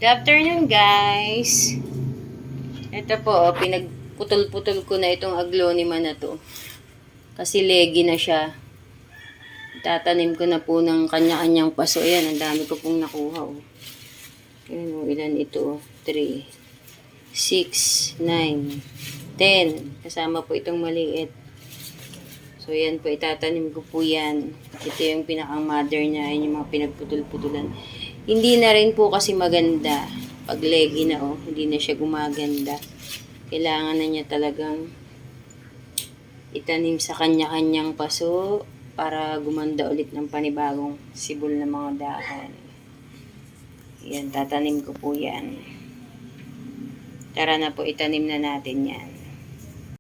Good afternoon, guys. Ito po, pinagputol-putol ko na itong aglonema na to. Kasi legi na siya. Tatanim ko na po ng kanya-kanyang paso. Ayan, ang dami ko pong nakuha. Oh. Ayan, ilan ito? 3, 6, 9, 10. Kasama po itong maliit. So, yan po, itatanim ko po yan. Ito yung pinaka-mother niya. Yan yung mga pinagputol-putulan. Hindi na rin po kasi maganda. Pag legi na, oh, hindi na siya gumaganda. Kailangan na niya talagang itanim sa kanya-kanyang paso para gumanda ulit ng panibagong sibol na mga dahon. Yan, tatanim ko po yan. Tara na po, itanim na natin yan.